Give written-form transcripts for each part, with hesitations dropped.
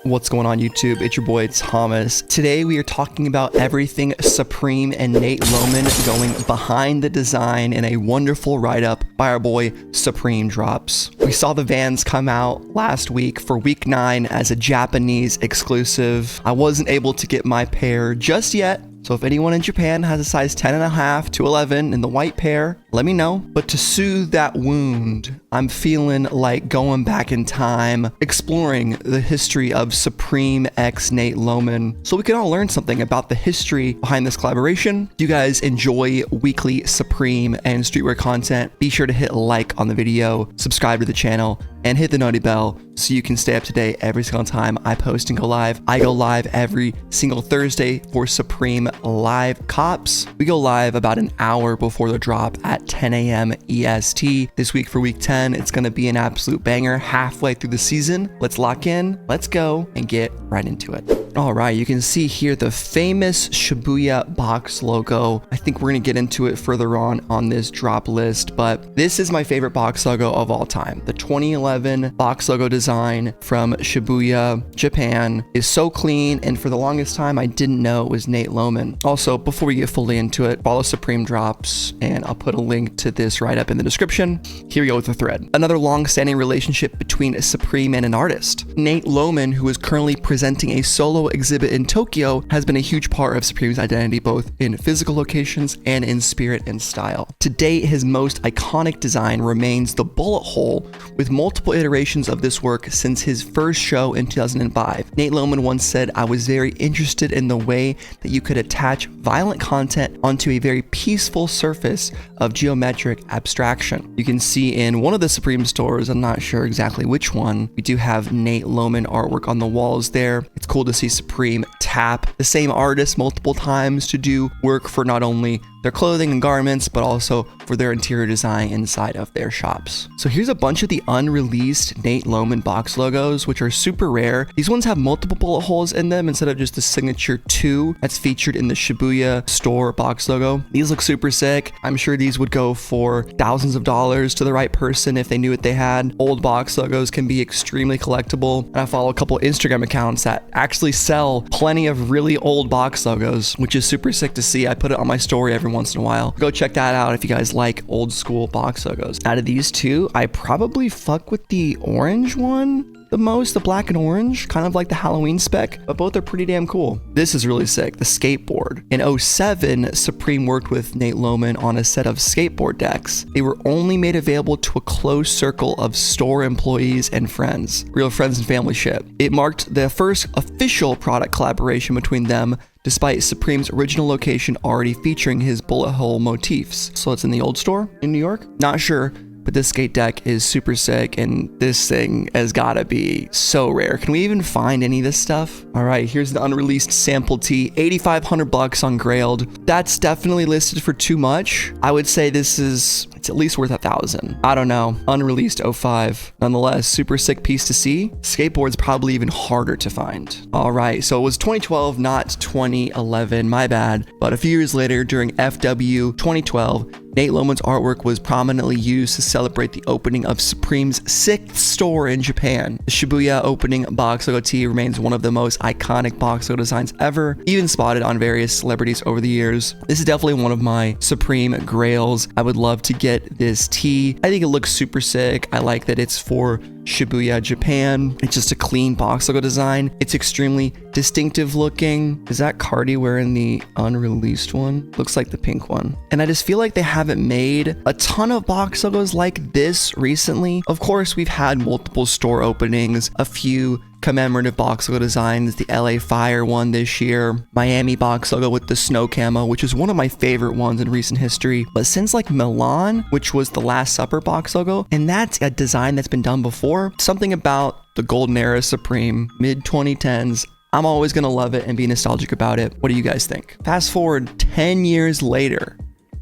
What's going on YouTube? It's your boy Thomas. Today we are talking about everything Supreme and Nate Lowman going behind the design in a wonderful write-up by our boy Supreme Drops. We saw the Vans come out last week for week 9 as a Japanese exclusive. I wasn't able to get my pair just yet, so if anyone in Japan has a size 10.5 to 11 in the white pair, let me know. But to soothe that wound, I'm feeling like going back in time, exploring the history of Supreme x Nate Lowman, so we can all learn something about the history behind this collaboration. If you guys enjoy weekly Supreme and streetwear content, be sure to hit like on the video, subscribe to the channel, and hit the noti bell so you can stay up to date every single time I post and go live. I go live every single Thursday for Supreme Live Cops. We go live about an hour before the drop at 10 a.m. EST. This week for week 10, it's gonna be an absolute banger halfway through the season. Let's lock in, let's go, and get right into it. All right, you can see here the famous Shibuya box logo. I think we're gonna get into it further on this drop list, but this is my favorite box logo of all time. The 2011 box logo design from Shibuya, Japan is so clean, and for the longest time, I didn't know it was Nate Lowman. Also, before we get fully into it, follow Supreme Drops, and I'll put a link to this right up in the description. Here we go with the thread. Another long-standing relationship between a Supreme and an artist. Nate Lowman, who is currently presenting a solo exhibit in Tokyo, has been a huge part of Supreme's identity both in physical locations and in spirit and style. To date, his most iconic design remains the bullet hole, with multiple iterations of this work since his first show in 2005. Nate Lowman once said, "I was very interested in the way that you could attach violent content onto a very peaceful surface of geometric abstraction." You can see in one of the Supreme stores, I'm not sure exactly which one, we do have Nate Lowman artwork on the walls there. It's cool to see Supreme tap the same artist multiple times to do work for not only their clothing and garments, but also for their interior design inside of their shops. So here's a bunch of the unreleased Nate Lowman box logos, which are super rare. These ones have multiple bullet holes in them instead of just the signature 2 that's featured in the Shibuya store box logo. These look super sick. I'm sure these would go for thousands of dollars to the right person if they knew what they had. Old box logos can be extremely collectible, and I follow a couple Instagram accounts that actually sell plenty of really old box logos, which is super sick to see. I put it on my story every once in a while. Go check that out if you guys like old school box logos. Out of these two, I probably fuck with the orange one the most, the black and orange, kind of like the Halloween spec, but both are pretty damn cool. This is really sick, the skateboard. In 2007, Supreme worked with Nate Lowman on a set of skateboard decks. They were only made available to a close circle of store employees and friends, real friends and family ship. It marked the first official product collaboration between them, despite Supreme's original location already featuring his bullet hole motifs. So it's in the old store in New York? Not sure, but this skate deck is super sick, and this thing has gotta be so rare. Can we even find any of this stuff? All right, here's the unreleased sample tee, 8,500 bucks on Grailed. That's definitely listed for too much. I would say it's at least worth 1,000. I don't know, unreleased 05. Nonetheless, super sick piece to see. Skateboard's probably even harder to find. All right, so it was 2012, not 2011, my bad. But a few years later, during FW 2012, Nate Lowman's artwork was prominently used to celebrate the opening of Supreme's 6th store in Japan. The Shibuya opening box logo tee remains one of the most iconic box logo designs ever, even spotted on various celebrities over the years. This is definitely one of my Supreme grails. I would love to get this tee. I think it looks super sick. I like that it's for Shibuya, Japan. It's just a clean box logo design. It's extremely distinctive looking. Is that Cardi wearing the unreleased one? Looks like the pink one. And I just feel like they haven't made a ton of box logos like this recently. Of course, we've had multiple store openings, a few commemorative box logo designs, the LA Fire one this year, Miami box logo with the snow camo, which is one of my favorite ones in recent history. But since like Milan, which was the Last Supper box logo, and that's a design that's been done before, something about the golden era Supreme, mid 2010s, I'm always gonna love it and be nostalgic about it. What do you guys think? Fast forward 10 years later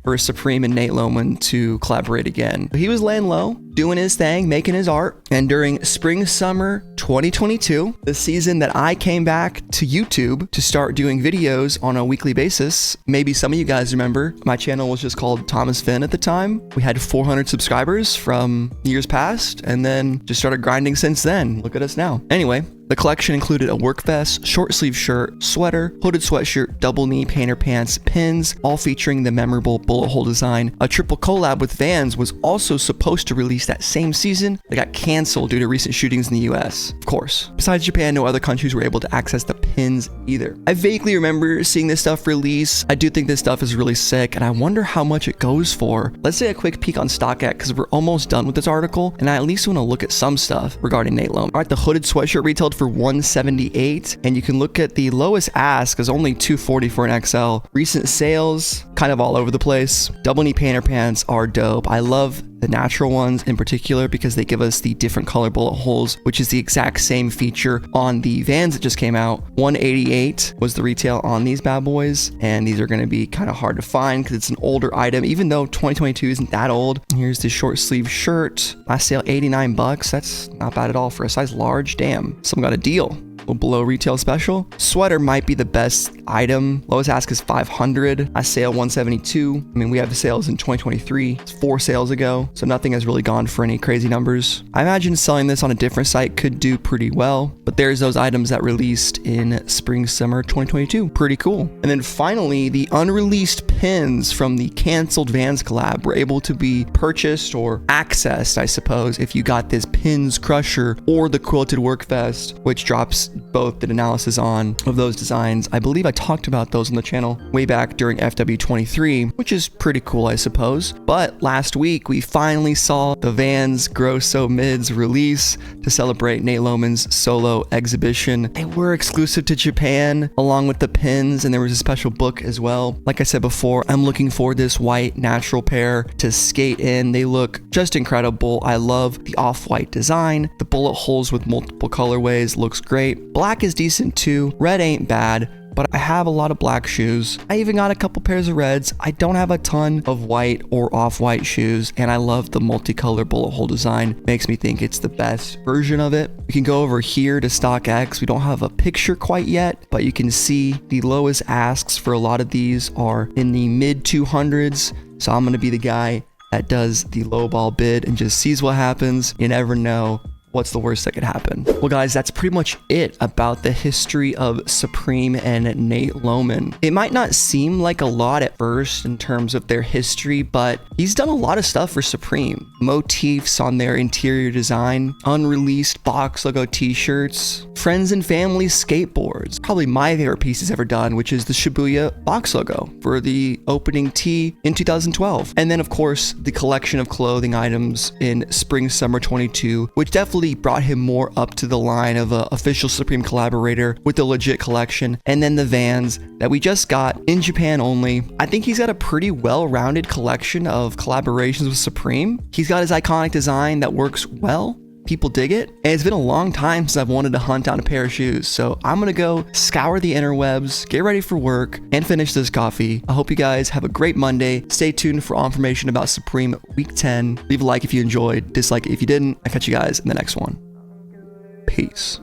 for Supreme and Nate Lowman to collaborate again. He was laying low, doing his thing, making his art. And during spring summer 2022, the season that I came back to YouTube to start doing videos on a weekly basis, maybe some of you guys remember, my channel was just called Thomas Finn at the time. We had 400 subscribers from years past, and then just started grinding since then. Look at us now. Anyway, the collection included a work vest, short sleeve shirt, sweater, hooded sweatshirt, double knee painter pants, pins, all featuring the memorable bullet hole design. A triple collab with Vans was also supposed to release that same season. They got canceled due to recent shootings in the US, of course. Besides Japan, no other countries were able to access the pins either. I vaguely remember seeing this stuff release. I do think this stuff is really sick, and I wonder how much it goes for. Let's take a quick peek on StockX because we're almost done with this article, and I at least want to look at some stuff regarding Nate Lowman. All right, the hooded sweatshirt retailed for $178, and you can look at the lowest ask is only $240 for an XL. Recent sales, kind of all over the place. Double knee painter pants are dope. I love the natural ones in particular because they give us the different color bullet holes, which is the exact same feature on the Vans that just came out. $188 was the retail on these bad boys, and these are going to be kind of hard to find because it's an older item, even though 2022 isn't that old. Here's the short sleeve shirt. Last sale $89. That's not bad at all for a size large. Damn, someone got a deal. Below retail special. Sweater might be the best item. Lowest ask is $500. I sale $172. I mean, we have sales in 2023. It's 4 sales ago, so nothing has really gone for any crazy numbers. I imagine selling this on a different site could do pretty well, but there's those items that released in spring summer 2022. Pretty cool. And then finally, the unreleased pins from the canceled Vans collab were able to be purchased or accessed, I suppose, if you got this pins crusher or the quilted work vest, which drops both the analysis on of those designs. I believe I talked about those on the channel way back during FW23, which is pretty cool, I suppose. But last week, we finally saw the Vans Grosso Mids release to celebrate Nate Lowman's solo exhibition. They were exclusive to Japan, along with the pins, and there was a special book as well. Like I said before, I'm looking for this white natural pair to skate in. They look just incredible. I love the off-white design. The bullet holes with multiple colorways looks great. Black is decent too. Red ain't bad, but I have a lot of black shoes. I even got a couple pairs of reds. I don't have a ton of white or off-white shoes, and I love the multicolor bullet hole design. Makes me think it's the best version of it. We can go over here to StockX. We don't have a picture quite yet, but you can see the lowest asks for a lot of these are in the mid 200s. So I'm gonna be the guy that does the lowball bid and just sees what happens. You never know what's the worst that could happen. Well, guys, that's pretty much it about the history of Supreme and Nate Lowman. It might not seem like a lot at first in terms of their history, but he's done a lot of stuff for Supreme. Motifs on their interior design, unreleased box logo t-shirts, friends and family skateboards. Probably my favorite piece he's ever done, which is the Shibuya box logo for the opening tee in 2012. And then, of course, the collection of clothing items in spring summer 22, which definitely brought him more up to the line of an official Supreme collaborator with a legit collection. And then the Vans that we just got in Japan only. I think he's got a pretty well-rounded collection of collaborations with Supreme. He's got his iconic design that works well. People dig it. And it's been a long time since I've wanted to hunt down a pair of shoes. So I'm gonna go scour the interwebs, get ready for work, and finish this coffee. I hope you guys have a great Monday. Stay tuned for all information about Supreme Week 10. Leave a like if you enjoyed, dislike it if you didn't. I'll catch you guys in the next one. Peace.